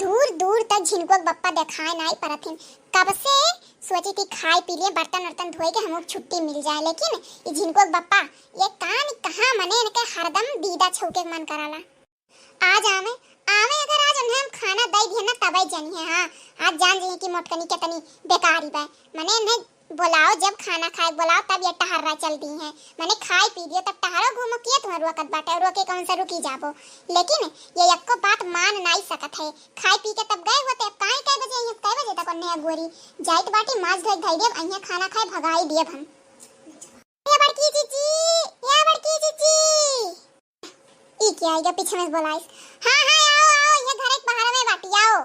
दूर दूर तक झिनको बप्पा देखाए नहीं परथिन। कब से सोची थी खाई पी लिए बर्तन वर्तन धोए के हमको छुट्टी मिल जाए, लेकिन ये झिनको बप्पा ये कहाँ मने इनके हरदम दीदा छौके मन कराला। आज आवे आवे अगर आज उन्हें हम खाना दई दिए ना तबे जानी है। हाँ आज जान जाइए कि मोटकनी कितनी बेकारी बा। मने इन्हें बुलाओ जब खाना खाए बुलाओ तब ये टहरा चल दी है। मैंने खाई पी दियो तब टहरो घूमो किया तुम्हारे वक्त बाटे और रोके कौन सा रुकी जाबो। लेकिन ये एको बात मान नहीं सकत है। खाई पी के तब गए होते अब काहे कै बजे कै बजे तक ने गोरी जाइत बाटी माछ धइ धइ देब अइया खाना खाए भगाई दिए हम। ये बड़की जीजी ये बड़की जीजी ई क्या आएगा पीछे में बुलाइस। हां हां आओ आओ ये घर एक बाहर में बाटी आओ।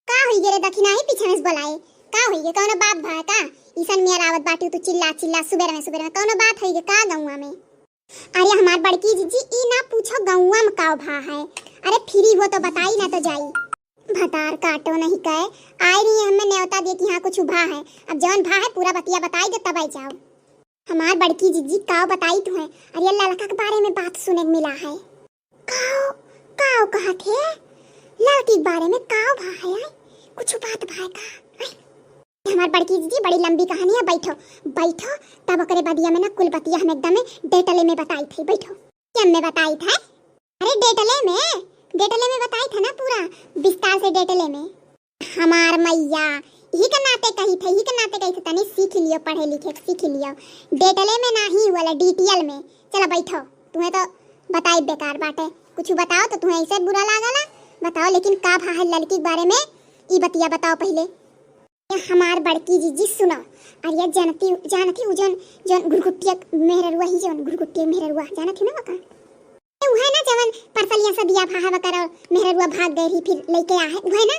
का होई गे रे दखिना ही पीछे में बुलाए का होई गे कौनो बात भा का ईसन में रावत बाटी तू चिल्ला चिल्ला सुबेर में कौनो बात होई गे का गौवा में। अरे हमार बड़की जीजी ई ना पूछो गौवा में का भा है। अरे फ्री हो तो बताई ना तो जाई भतार काटो नहीं कहे आई रही हमें न्योता दे कि हां कुछ भा है। अब जौन भा है पूरा बतिया बताई दे तब आई जाओ। हमार बड़की जीजी का बताई तू है। अरे लड़का के बारे में बात सुने मिला है। काओ काओ कहत है लड़की के बारे में काओ भा है कुछ बात भा का। हमार बड़की जीजी बड़ी लंबी कहानी है बैठो बैठो तब ओकरे बदिया में ना कुल बतिया हम एकदम डेटले में बताई थी। बैठो क्या में बताई था। अरे डेटले में बताई था ना पूरा विस्तार से डेटले में। हमार मैया यही का नाते कही थे तनी सीख लियो पढ़े लिखे सीख लियो डेटले में नहीं वाला डीटीएल में। चलो बैठो तुम्हें तो बताई बेकार बाटे कुछ बताओ तो तुम्हें ऐसे बुरा लागला बताओ। लेकिन का भा है लड़की के बारे में ई बतिया बताओ पहले। हमार बड़की जीजी सुनो और ये जानती उजन जन गुरगुट्टिया मेहररुआ ही जन गुरगुट्टिया मेहररुआ जानती ना का उहे ना जवन परसलिया से दिया भा बकर मेहररुआ भाग गई फिर लेके आ है उहे ना।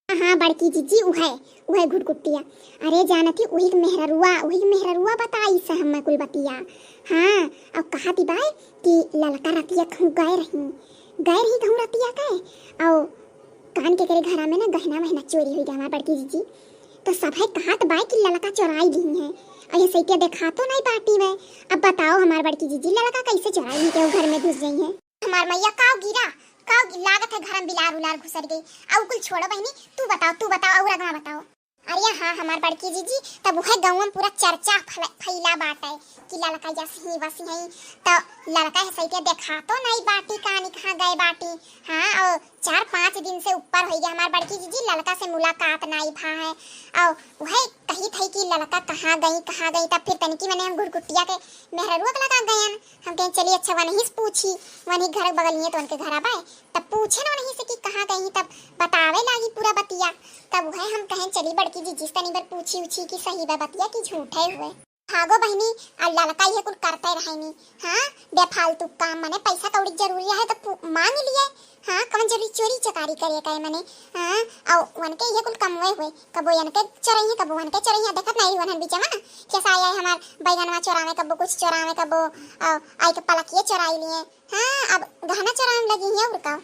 हां बड़की जीजी उहे गुरगुट्टिया। अरे जानती वही मेहररुआ बताई से हम कुल बतिया। हां अब कहा थी बाई कि ललका रतिया खु गए रही कहूं रतिया के और कान के करे घरा में ना गहना वहना चोरी हुई हमार बड़की जीजी तो सब है कहा तो बाई कि लड़का चुराई दी है। और ये सही देखा तो नहीं पार्टी में। अब बताओ हमार बड़की जीजी लड़का कैसे चुराई के घर में घुस गई है। हमार मैया काव गिरा लागत है घर में बिलार उलार घुसर गई। अब कुल छोड़ो बहनी तू बताओ और अगवा बताओ। अरे हाँ हमार बड़की जीजी तब वह गाँव में पूरा चर्चा फैला बाटे कि लड़का जैसे वसी है तो लड़का है सही के देखा तो नहीं बाटी कहानी कहाँ गए बाटी। हाँ और 4-5 दिन से ऊपर हो गया हमार बड़की जीजी लड़का से मुलाकात नहीं भा है। और वह कही थी कि लड़का कहाँ गई तब फिर तनिकी मैंने हम गुरगुट्टिया के मेहररुआ के लगा गए हम कहीं चलिए अच्छा वहीं से पूछी वहीं घर बगल में तो उनके घर आए तब पूछे ना वहीं से कि कहाँ गई तब बतावे लागी पूरा बतिया। तब वह हम कहें चली बड़की जीजी तनी बार पूछी कि सही बा बतिया कि झूठे हुए। भागो बहनी और लड़का ये कुछ करते रहेनी। हाँ बेफालतू काम मने पैसा कौड़ी जरूरी है तो मांग लिए। हाँ कौन जरूरी चोरी चकारी करे कहे मने। हाँ और वन के ये कुल कमवे हुए कबो यन के चोरई कबो वन के चोरई देखत नहीं वन बीच में ना कैसा आया हमार बैगनवा चोरावे कबो कुछ चोरावे कबो आई के पलकिए चोराई लिए। हाँ अब गहना चोराने लगी है उड़का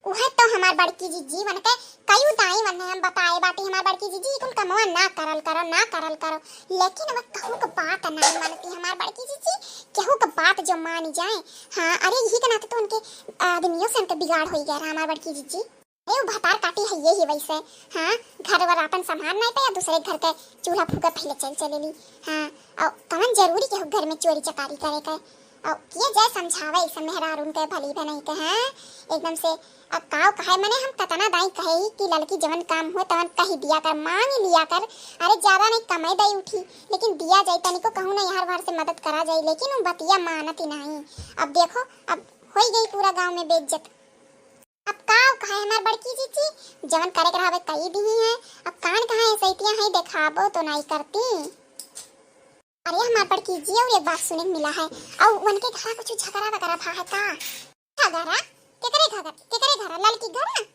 उहे तो हमार बड़की जीजी वन के कई उदाई वन हम बताए बाटी हमार बड़की जीजी कुल कमवा ना करल करो लेकिन अब कहूं का बात नहीं मानती हमार बड़की जीजी कहूं का बात जो मान जाए। हाँ अरे यही के नाते तो उनके आदमियों से उनके बिगाड़ हो गया हमार बड़की जीजी। अरे वो भतार काटी है यही वैसे। हाँ घर वर अपन संभाल नहीं पाया दूसरे घर के चूल्हा फूका पहले चलेली। हाँ और कमन जरूरी के घर में चोरी चकारी करे के और किए जाए समझावे इस मेहरार उनके भली नहीं के। हाँ एकदम से काव कहे मने हम कतना दाई कहे कि लड़की जवन काम हो तवन कही दिया कर मांग लिया कर। अरे ज्यादा नहीं कमाई दई उठी लेकिन दिया जाए तनी को कहूं ना यार बार से मदद करा जाए लेकिन वो बतिया मानती नहीं। अब देखो अब हो गई पूरा गांव में बेइज्जत। अब काव कहे हमार बड़की जीजी जवन करे के रहबे कई दी है। अब कान कहां सैतिया है देखाबो तो नहीं करती। अरे हमार बड़की जी और एक बात सुने मिला है और उनके घर कुछ झगड़ा वगैरह भा है का झगड़ा केकरे घर लड़की घर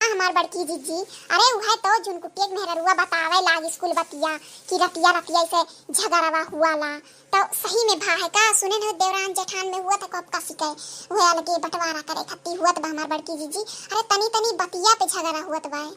हमार बड़की जीजी। अरे वह तो जुनकुटी एक मेहररुआ बतावे लाग स्कूल बतिया कि रतिया से झगड़ावा हुआ ला तो सही में भा है का सुने न देवरान जेठान में हुआ था कब का सिके वह अलगे बंटवारा करे खत्ती हुआ तो हमार बड़की जीजी। अरे तनी बतिया पे झगड़ा हुआ तो भाई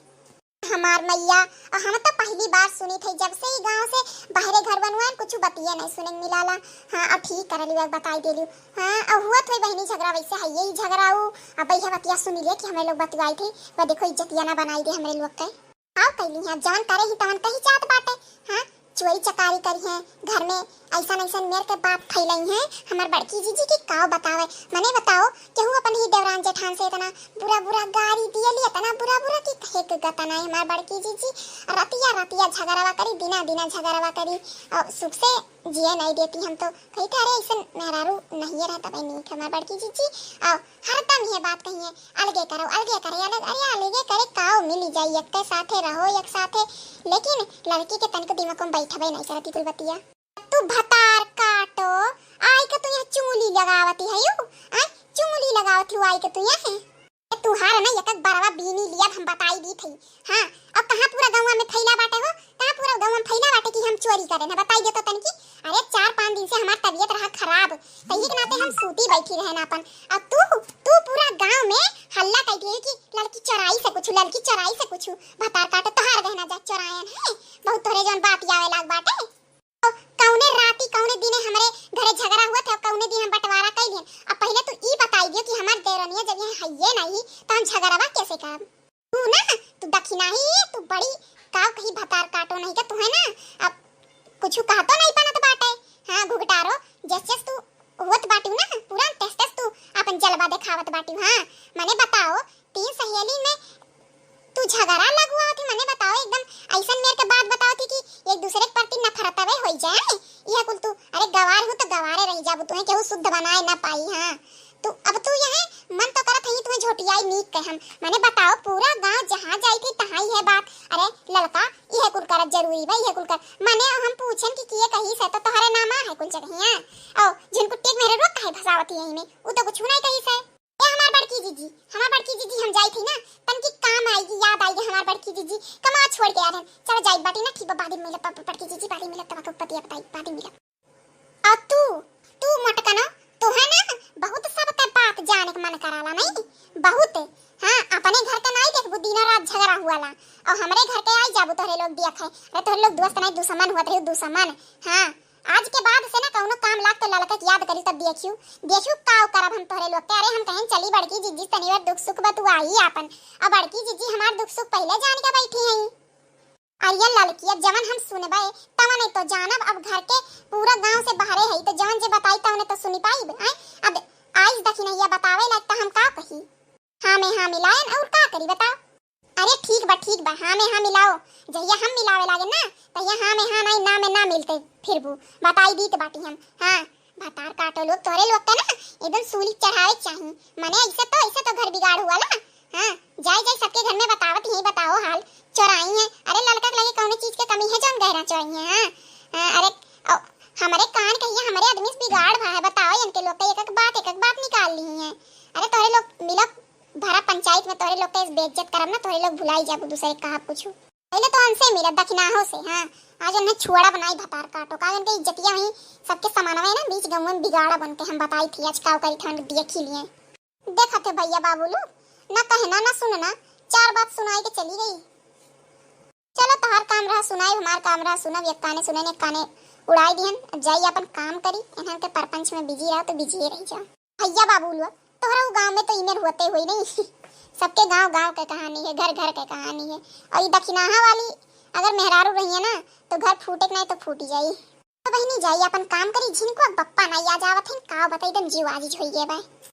हमार मैया हम तो पहली बार सुनी थी जब से ही गांव से बाहरे घर बनवाए कुछ बतिया नहीं सुने मिलाला। हाँ अब ठीक कर लियो बताई देलियो। हाँ अब हुआ तो बहनी झगड़ा वैसे है यही झगड़ाऊ अब यह बतिया सुनी ले कि हमें लोग बतियाई थे वह देखो इज्जतिया ना बनाई दे हमारे लोग के आओ कैली है जान करे ही तवन कही जात बाटे। हाँ चोरी चकारी करी है घर में ऐसा ऐसा मेरे के बात फैलाई है हमार बड़की जीजी की काव बतावे मने बताओ केहू अपन ही देवरान जेठान से इतना बुरा बुरा गाड़ी दिए लिए इतना बुरा बुरा की कहे के गतना है हमार बड़की जीजी रतिया रतिया झगड़ावा करी दिना दिना झगड़ावा करी और सुख से जिए नहीं देती हम तो कही थे अरे ऐसा मेहरारू नहीं रहता भाई नहीं हमार बड़की जीजी और हरदम ये बात कही है अलगे करो अलगे करे अलग अरे अलगे करे काव मिली जाए एक के साथे रहो एक साथे लेकिन लड़की के तन को दिमाग में बैठा नहीं करती कुल बतिया तू भतार काटो आई के तू यहाँ चुंगली लगावती है यू आई चुंगली लगावती हो आई के तू यहाँ तू हार ना एक बरवा बीनी लिया हम बताई दी थी। हाँ अब कहां पूरा गांव में फैला बाटे हो कहां पूरा गांव में फैला बाटे कि हम चोरी करे ना बताई दे तो तन की अरे 4-5 दिन से हमार तबीयत रहा खराब तही के नाते हम सूती बैठी रहे ना अपन अब तू पूरा गांव में हल्ला कर दिए कि लड़की चोराई से कुछ भतार काटे तो हार गहना जा चोरायन है बहुत तोरे जौन बात आवे लाग बाटे कौने राती कौने दिने हमरे घरे झगड़ा हुआ था कौने दिन हम बंटवारा कइलियन अब पहले तो ई बताई दियो कि हमार देरनिया जब यहाँ हइये नहीं तो हम झगड़ावा कैसे करब तू ना तू दखिना ही तू बड़ी काव कहीं भतार काटो नहीं का तू है ना अब कुछ कहतो नहीं बनत बाटे। हां घुघटारो जस तू होत बाटी ना पूरा टेस्ट तू अपन जलवा दिखावत बाटी। हां मने बताओ 3 सहेली में तू झगड़ा लगवा थी मने बताओ एकदम ऐसा मेरे के बात बताओ थी कि एक दूसरे के प्रति नफरत वे हो जाए यह कुल तू अरे गवार हो तो गवारे रह जाबू तू केहू शुद्ध बनाए ना पाई। हां तू अब तू यहां मन तो करत है तुम्हें झोटियाई नीक के हम मने बताओ पूरा गांव जहां जाई थी तहां ही है बात अरे लड़का यह कुल करत जरूरी बा यह कुल कर मने हम पूछन कि किए कही से तो तोहरे नामा है कुल जगहिया ओ जिनको टेक मेरे रोक काहे फसावत है में वो तो कुछ नहीं कही से हमार बड़की जीजी हम जाई थी ना तन की काम आएगी याद आएगी हमार बड़की जीजी कमा छोड़ के आ रहे चल जाई बाटी ना ठीक बादी मिले बड़की जीजी बादी मिले तब पतिया बताई बादी मिले आ तू मटकना तो है ना बहुत सब के बात जाने का मन कराला नहीं बहुत। हां अपने घर के नहीं देखबू दिन रात झगड़ा हुआला और हमरे घर के आई जाबू तोरे लोग देखे अरे तोरे लोग दोस्त नहीं दुश्मन होत रहे दुश्मन। हां आज के बाद से ना कौनो काम लाग तो ललका की याद करी तब देखियो काव करब हम तोरे लोग के अरे हम कहीं चली बड़की जीजी तनीवर दुख सुख बतू आई अपन अब बड़की जीजी हमार दुख सुख पहले जान के बैठी हैं और ये लड़की जवन हम सुनबे तवन नहीं तो जानब अब घर के पूरा गांव से बाहरे है तो जवन जे बताई तवने तो सुनी पाई अब आज दखी नहीं बतावे लगता हम का कही। हां में हां मिलायन और का करी बताओ अरे ठीक बा हां में हां मिलाओ जहिया हम मिलावे लागे ना तहिया हां में हां नहीं ना में ना मिलते फिरबू बताई दी तो बाटी हम। हां भतार काटो लोग तोरे लोग के ना एकदम सूली चढ़ावे चाहिए मने ऐसे तो घर बिगाड़ हुआ ना। हां जाई सबके घर में बतावत ही बताओ हाल चोराई है अरे लड़का के लगे कौन चीज के कमी है जौन गहरा चोराई है। हां अरे हमारे कान कहिए हमारे आदमी से बिगाड़ भा है बताओ इनके लोग के एक बात निकाल ली है अरे तोरे लोग मिला भरा पंचायत में तोरे लोग के इस बेइज्जत करब ना तोरे लोग भुलाई जाबू दूसरे कहा पूछू पहले तो हमसे मिला दखनाहो से। हां आज उन्हें छुआड़ा बनाई भतार काटो का इनके इज्जतियां वही सबके समानवा है ना बीच गांव में बिगाड़ा बन के हम बताई थी आज काव करी थन देख ही लिए देखा थे भैया बाबू लोग ना कहना ना सुनना 4 बात सुनाई के चली गई। चलो तोहार काम रहा सुनाई हमार काम रहा सुनब एक काने सुने ने काने उड़ाई दिहन जाई अपन काम करी इन्हन के परपंच में बिजी रहो तो बिजी रह जाओ। भैया बाबू लोग तोहरा गांव में तो इमेर होते हुई नहीं सबके गांव के कहानी है घर के कहानी है और ये दक्षिणाहा वाली अगर मेहरारू रही है ना तो घर फूटे नहीं तो फूटी जाई तो बहनी जाई अपन काम करी जिनको बप्पा नहीं आ जावत है का बताई दम जीव आजी होई गे भाई।